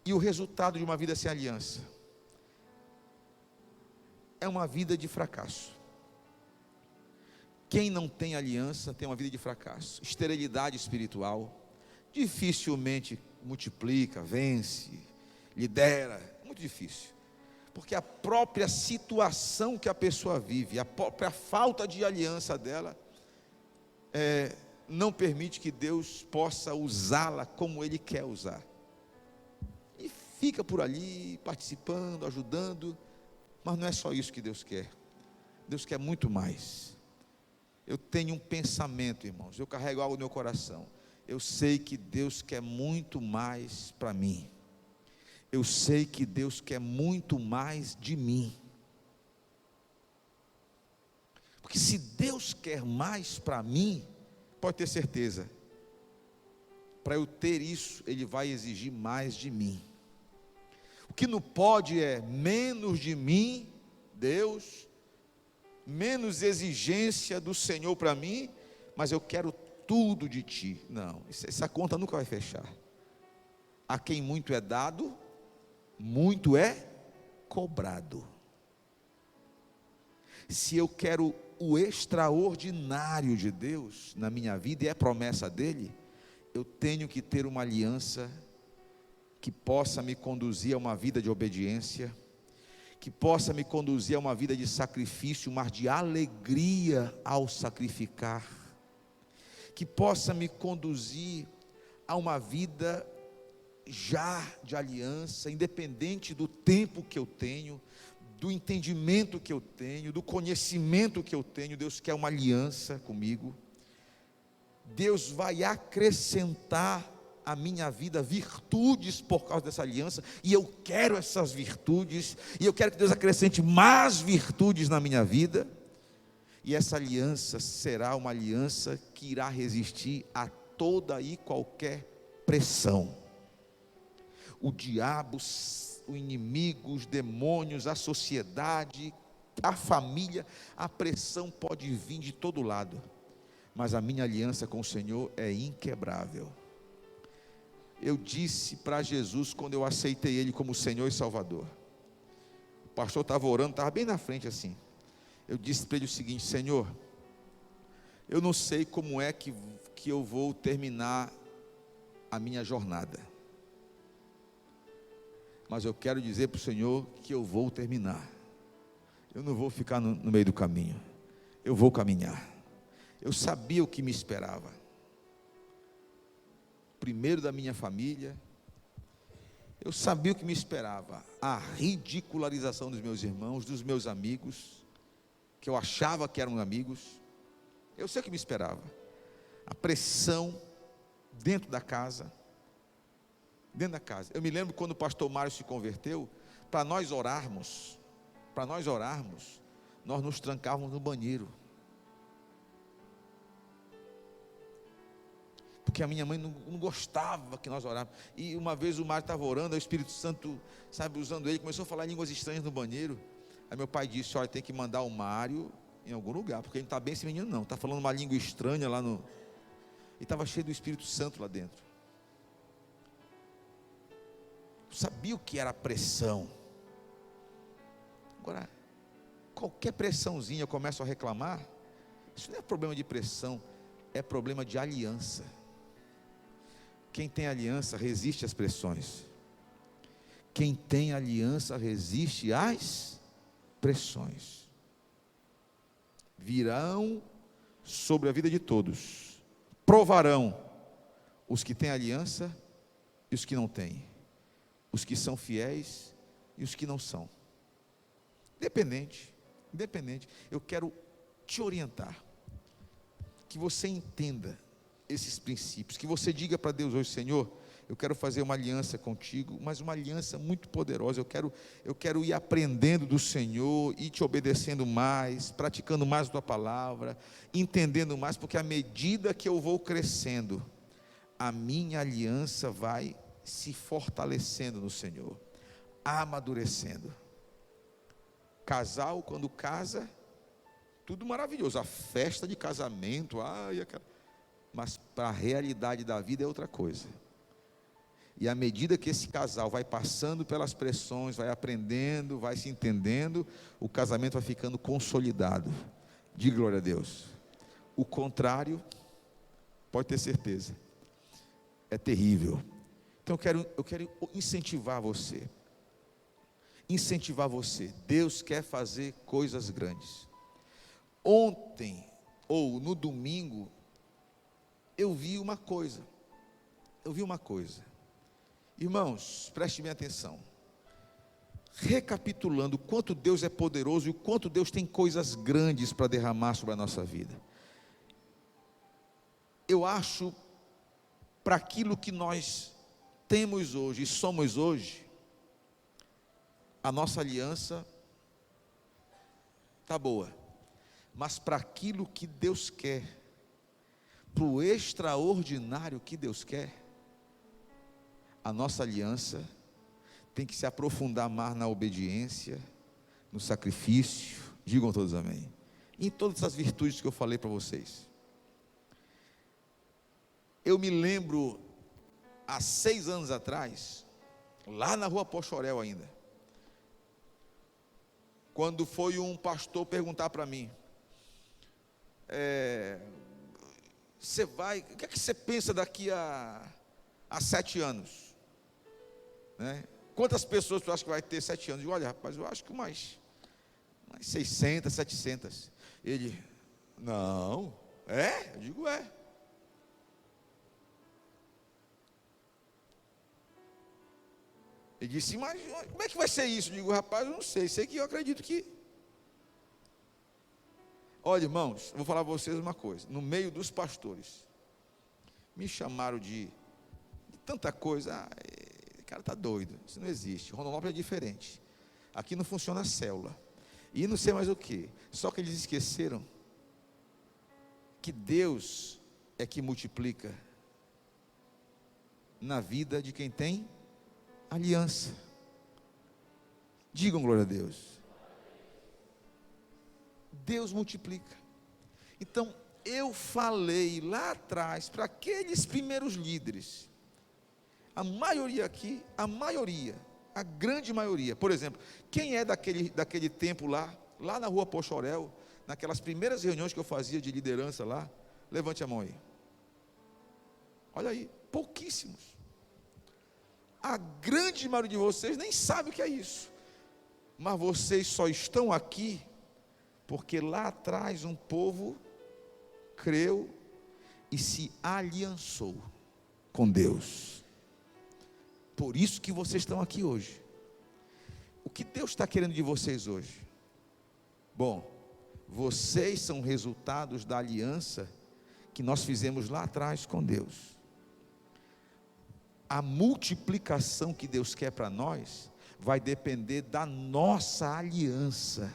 E o resultado de uma vida sem aliança é uma vida de fracasso. Quem não tem aliança tem uma vida de fracasso, esterilidade espiritual. Dificilmente multiplica, vence, lidera, muito difícil, porque a própria situação que a pessoa vive, a própria falta de aliança dela, não permite que Deus possa usá-la como Ele quer usar, e fica por ali, participando, ajudando, mas não é só isso que Deus quer. Deus quer muito mais. eu tenho um pensamento, irmãos, eu carrego algo no meu coração. Eu sei que Deus quer muito mais para mim. Eu sei que Deus quer muito mais de mim. Porque se Deus quer mais para mim, pode ter certeza, para eu ter isso, Ele vai exigir mais de mim. O que não pode é menos de mim, Deus, menos exigência do Senhor para mim, mas eu quero tudo de Ti. Não, essa conta nunca vai fechar. A quem muito é dado, muito é cobrado. Se eu quero o extraordinário de Deus na minha vida, e é promessa dEle, eu tenho que ter uma aliança que possa me conduzir a uma vida de obediência, que possa me conduzir a uma vida de sacrifício, mas de alegria ao sacrificar, que possa me conduzir a uma vida já de aliança, independente do tempo que eu tenho, do entendimento que eu tenho, do conhecimento que eu tenho. Deus quer uma aliança comigo. Deus vai acrescentar à minha vida virtudes por causa dessa aliança, e eu quero essas virtudes, e eu quero que Deus acrescente mais virtudes na minha vida, e essa aliança será uma aliança que irá resistir a toda e qualquer pressão. O diabo, o inimigo, os demônios, a sociedade, a família, a pressão pode vir de todo lado, mas a minha aliança com o Senhor é inquebrável. Eu disse para Jesus, quando eu aceitei Ele como Senhor e Salvador, o pastor estava orando, estava bem na frente assim, eu disse para ele o seguinte: Senhor, eu não sei como é que eu vou terminar a minha jornada, mas eu quero dizer para o Senhor que eu vou terminar. Eu não vou ficar no meio do caminho, eu vou caminhar. Eu sabia o que me esperava. Primeiro da minha família, eu sabia o que me esperava, a ridicularização dos meus irmãos, dos meus amigos, que eu achava que eram amigos. Eu sei o que me esperava, a pressão dentro da casa. Eu me lembro quando o pastor Mário se converteu, para nós orarmos, nós nos trancávamos no banheiro, porque a minha mãe não gostava que nós orávamos. E uma vez o Mário estava orando, o Espírito Santo, usando ele, começou a falar línguas estranhas no banheiro. Aí meu pai disse: olha, tem que mandar o Mário em algum lugar, porque ele não está bem, esse menino não, está falando uma língua estranha lá no... E estava cheio do Espírito Santo lá dentro. Eu sabia o que era pressão. Agora, qualquer pressãozinha eu começo a reclamar. Isso não é problema de pressão, é problema de aliança. Quem tem aliança resiste às pressões. Quem tem aliança resiste às pressões. Virão sobre a vida de todos, provarão os que têm aliança e os que não têm, os que são fiéis e os que não são. Independente. Eu quero te orientar, que você entenda esses princípios, que você diga para Deus hoje: Senhor, eu quero fazer uma aliança contigo, mas uma aliança muito poderosa. Eu quero ir aprendendo do Senhor, ir te obedecendo mais, praticando mais a tua palavra, entendendo mais, porque à medida que eu vou crescendo, a minha aliança vai se fortalecendo no Senhor, amadurecendo. Casal, quando casa, tudo maravilhoso, a festa de casamento, mas para a realidade da vida é outra coisa. E à medida que esse casal vai passando pelas pressões, vai aprendendo, vai se entendendo, o casamento vai ficando consolidado. Diga glória a Deus. O contrário, pode ter certeza, é terrível. Então eu quero incentivar você. Deus quer fazer coisas grandes. Ontem, ou no domingo, eu vi uma coisa. Irmãos, prestem bem atenção. Recapitulando o quanto Deus é poderoso e o quanto Deus tem coisas grandes para derramar sobre a nossa vida. eu acho, para aquilo que nós temos hoje e somos hoje, a nossa aliança está boa, mas para aquilo que Deus quer, para o extraordinário que Deus quer, a nossa aliança tem que se aprofundar mais na obediência, no sacrifício, digam todos amém, em todas essas virtudes que eu falei para vocês. Eu me lembro, há 6 anos atrás, lá na rua Pochorel ainda, quando foi um pastor perguntar para mim, você vai, o que é que você pensa daqui a 7 anos? Né? Quantas pessoas tu acha que vai ter 7 anos? Eu digo, olha rapaz, eu acho que mais 600, 700. Ele, não, é? Eu digo, é. Ele disse, mas como é que vai ser isso? Eu digo, rapaz, eu não sei que eu acredito que... Olha, irmãos, vou falar para vocês uma coisa, no meio dos pastores, me chamaram de tanta coisa, o cara está doido, isso não existe, Rondonópolis é diferente, aqui não funciona a célula, e não sei mais o que, só que eles esqueceram, que Deus é que multiplica, na vida de quem tem aliança, digam glória a Deus, Deus multiplica. Então eu falei lá atrás, para aqueles primeiros líderes, a maioria aqui, a grande maioria, por exemplo, quem é daquele tempo lá na rua Pochorel, naquelas primeiras reuniões que eu fazia de liderança lá, levante a mão aí, olha aí, pouquíssimos, a grande maioria de vocês nem sabe o que é isso, mas vocês só estão aqui, porque lá atrás um povo creu e se aliançou com Deus, por isso que vocês estão aqui hoje. O que Deus está querendo de vocês hoje? Bom, vocês são resultados da aliança que nós fizemos lá atrás com Deus. A multiplicação que Deus quer para nós, vai depender da nossa aliança,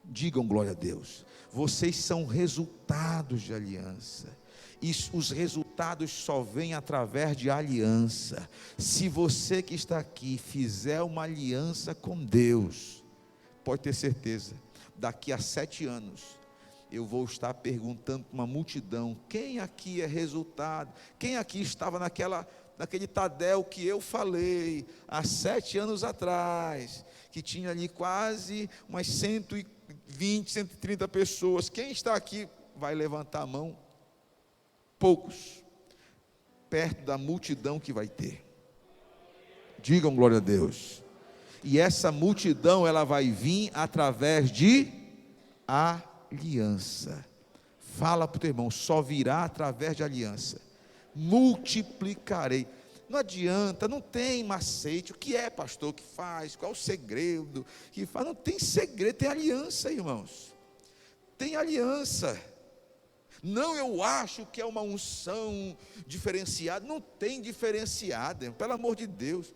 digam glória a Deus, vocês são resultados de aliança, e os resultados só vêm através de aliança. Se você que está aqui, fizer uma aliança com Deus, pode ter certeza, daqui a 7 anos, eu vou estar perguntando para uma multidão, quem aqui é resultado, quem aqui estava naquele Tadel que eu falei, há 7 anos atrás, que tinha ali quase umas 120, 130 pessoas, quem está aqui vai levantar a mão? Poucos, perto da multidão que vai ter, digam glória a Deus, e essa multidão ela vai vir através de aliança, fala para o teu irmão, só virá através de aliança, multiplicarei, não adianta, não tem macete, o que é pastor que faz, qual é o segredo que faz, não tem segredo, tem aliança irmãos, tem aliança, não eu acho que é uma unção diferenciada, não tem diferenciada, pelo amor de Deus,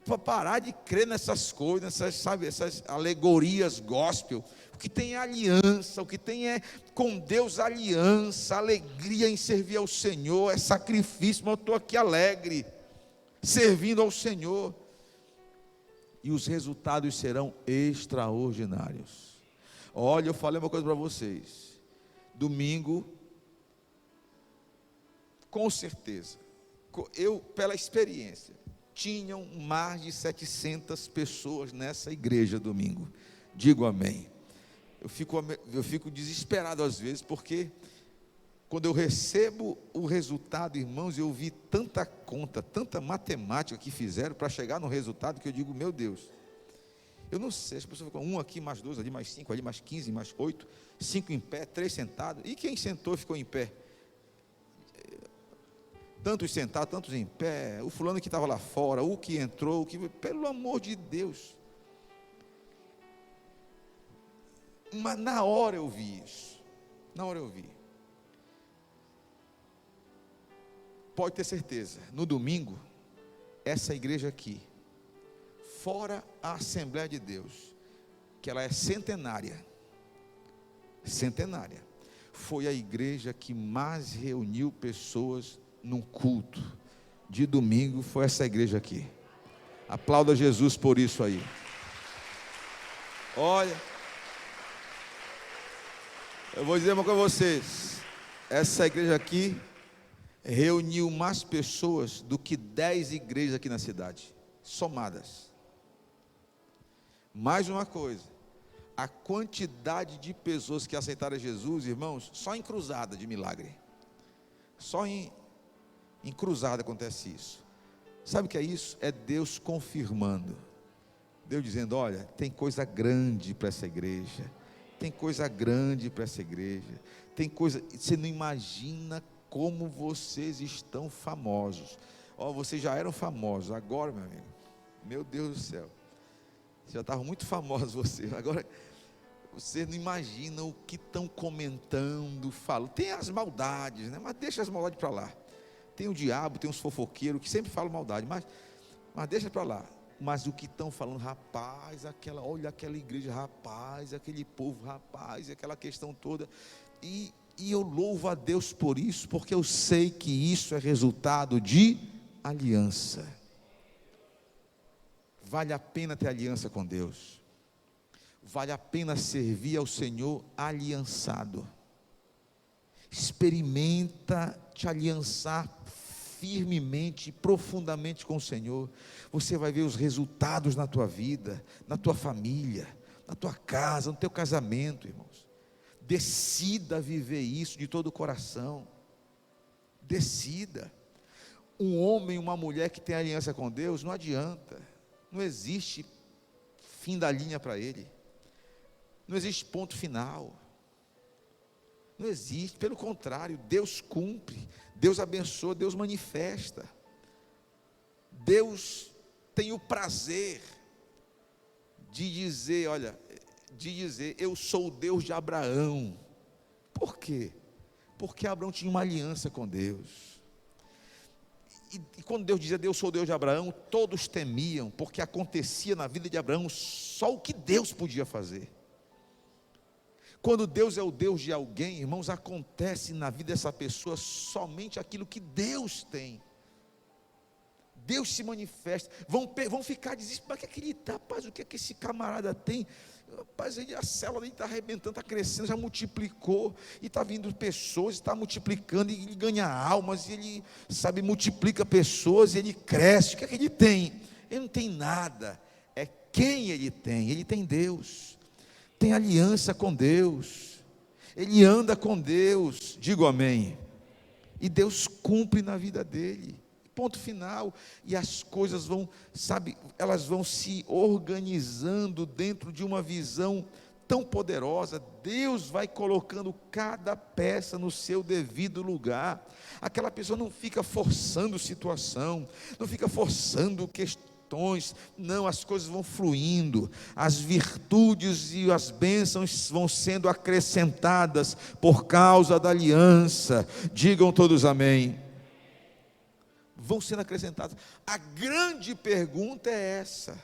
para parar de crer nessas coisas, essas alegorias gospel, o que tem é aliança, o que tem é com Deus aliança, alegria em servir ao Senhor, é sacrifício, mas eu estou aqui alegre, servindo ao Senhor, e os resultados serão extraordinários. Olha, eu falei uma coisa para vocês, domingo, com certeza, eu pela experiência, tinham mais de 700 pessoas nessa igreja domingo, digo amém, eu fico desesperado às vezes, porque quando eu recebo o resultado, irmãos, eu vi tanta conta, tanta matemática que fizeram para chegar no resultado, que eu digo, meu Deus, eu não sei, as pessoas ficam, 1 aqui, mais 2 ali, mais 5 ali, mais 15, mais 8, 5 em pé, 3 sentados, e quem sentou ficou em pé? Tantos sentados, tantos em pé, o fulano que estava lá fora, o que entrou, pelo amor de Deus, mas na hora eu vi isso, pode ter certeza, no domingo, essa igreja aqui, fora a Assembleia de Deus, que ela é centenária, foi a igreja que mais reuniu pessoas num culto de domingo, foi essa igreja aqui. Aplauda Jesus por isso aí. Olha, eu vou dizer uma coisa a vocês, essa igreja aqui reuniu mais pessoas do que 10 igrejas aqui na cidade, somadas. Mais uma coisa, a quantidade de pessoas que aceitaram Jesus, irmãos, só em cruzada de milagre, só em cruzada acontece isso. Sabe o que é isso? É Deus confirmando, Deus dizendo: olha, tem coisa grande para essa igreja, tem coisa grande para essa igreja, tem coisa, você não imagina como vocês estão famosos. Vocês já eram famosos, agora, meu amigo, meu Deus do céu, já estavam muito famosos vocês, agora vocês não imaginam o que estão comentando, falam. Tem as maldades, né? Mas deixa as maldades para lá. Tem o diabo, tem os fofoqueiros que sempre falam maldade, mas deixa para lá. Mas o que estão falando, rapaz, olha aquela igreja, rapaz, aquele povo, rapaz, aquela questão toda, e eu louvo a Deus por isso, porque eu sei que isso é resultado de aliança. Vale a pena ter aliança com Deus, vale a pena servir ao Senhor aliançado. Experimenta te aliançar firmemente, profundamente com o Senhor. Você vai ver os resultados na tua vida, na tua família, na tua casa, no teu casamento, irmãos. Decida viver isso de todo o coração. Decida. Um homem e uma mulher que tem aliança com Deus, não adianta, não existe fim da linha para ele, não existe ponto final, não existe, pelo contrário, Deus cumpre, Deus abençoa, Deus manifesta, Deus tem o prazer de dizer, eu sou o Deus de Abraão. Por quê? Porque Abraão tinha uma aliança com Deus, e quando Deus dizia: eu sou o Deus de Abraão, todos temiam, porque acontecia na vida de Abraão só o que Deus podia fazer. Quando Deus é o Deus de alguém, irmãos, acontece na vida dessa pessoa somente aquilo que Deus tem. Deus se manifesta. Vão ficar desesperados: o que é que ele está, rapaz, o que é que esse camarada tem? Rapaz, a célula dele está arrebentando, está crescendo, já multiplicou, e está vindo pessoas, está multiplicando, e ele ganha almas, e ele, multiplica pessoas, e ele cresce. O que é que ele tem? Ele não tem nada, é quem ele tem Deus, tem aliança com Deus, ele anda com Deus, digo amém, e Deus cumpre na vida dele. Ponto final. E as coisas elas vão se organizando dentro de uma visão tão poderosa. Deus vai colocando cada peça no seu devido lugar. Aquela pessoa não fica forçando situação, não fica forçando questões, não, as coisas vão fluindo, as virtudes e as bênçãos vão sendo acrescentadas por causa da aliança. Digam todos amém. Vão sendo acrescentados. A grande pergunta é essa: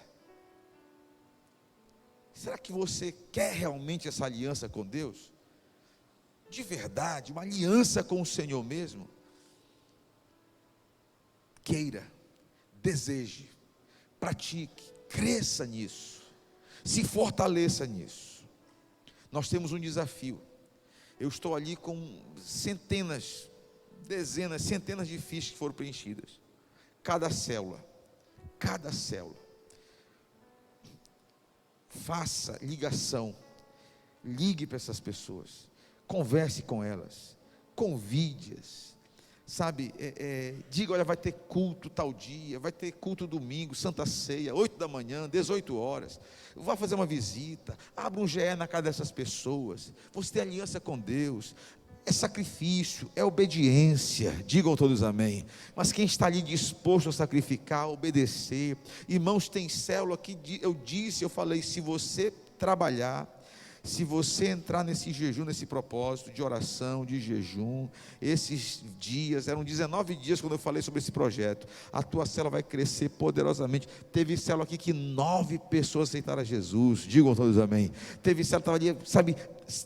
será que você quer realmente essa aliança com Deus? De verdade, uma aliança com o Senhor mesmo? Queira, deseje, pratique, cresça nisso, se fortaleça nisso. Nós temos um desafio. Eu estou ali com dezenas, centenas de fichas que foram preenchidas. Cada célula. Faça ligação, ligue para essas pessoas, converse com elas, convide-as, diga: olha, vai ter culto tal dia, vai ter culto domingo, Santa Ceia, 8 da manhã, 18 horas, vá fazer uma visita, abra um GE na casa dessas pessoas. Você tem aliança com Deus. É sacrifício, é obediência, digam todos amém. Mas quem está ali disposto a sacrificar, a obedecer, irmãos, tem célula que eu falei: se você trabalhar, Se você entrar nesse jejum, nesse propósito de oração, de jejum, esses dias, eram 19 dias quando eu falei sobre esse projeto, a tua célula vai crescer poderosamente. Teve célula aqui que 9 pessoas aceitaram a Jesus, digam todos amém. Teve célula que estava ali, sabe,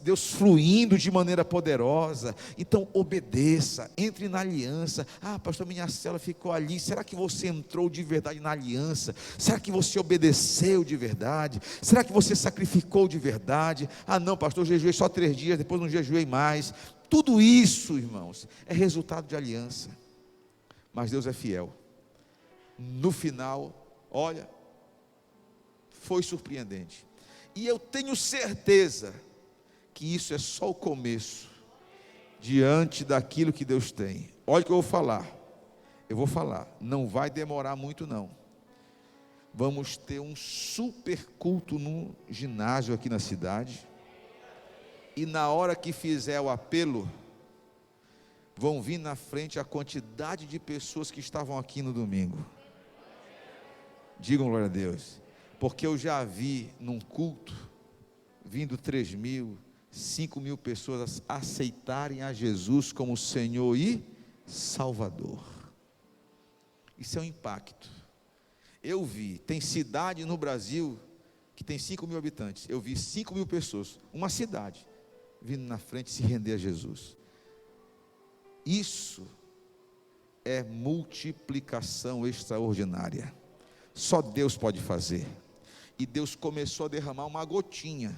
Deus fluindo de maneira poderosa. Então obedeça, entre na aliança. Ah, pastor, minha célula ficou ali. Será que você entrou de verdade na aliança? Será que você obedeceu de verdade? Será que você sacrificou de verdade? Ah não, pastor, eu jejuei só 3 dias, depois não jejuei mais. Tudo isso, irmãos, é resultado de aliança. Mas Deus é fiel. No final, olha, foi surpreendente. E eu tenho certeza que isso é só o começo, diante daquilo que Deus tem. Olha o que eu vou falar, não vai demorar muito não. Vamos ter um super culto no ginásio aqui na cidade, e na hora que fizer o apelo, vão vir na frente a quantidade de pessoas que estavam aqui no domingo. Digam glória a Deus, porque eu já vi num culto, vindo 3.000, 5.000 pessoas aceitarem a Jesus como Senhor e Salvador. Isso é um impacto. Eu vi, tem cidade no Brasil que tem 5.000 habitantes, eu vi 5.000 pessoas, uma cidade, vindo na frente se render a Jesus. Isso é multiplicação extraordinária, só Deus pode fazer. E Deus começou a derramar uma gotinha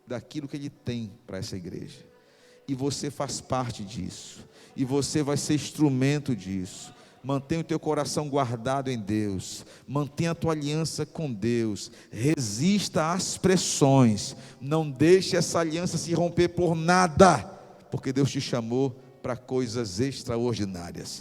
daquilo que Ele tem para essa igreja, e você faz parte disso, e você vai ser instrumento disso. Mantenha o teu coração guardado em Deus, mantenha a tua aliança com Deus, resista às pressões, não deixe essa aliança se romper por nada, porque Deus te chamou para coisas extraordinárias.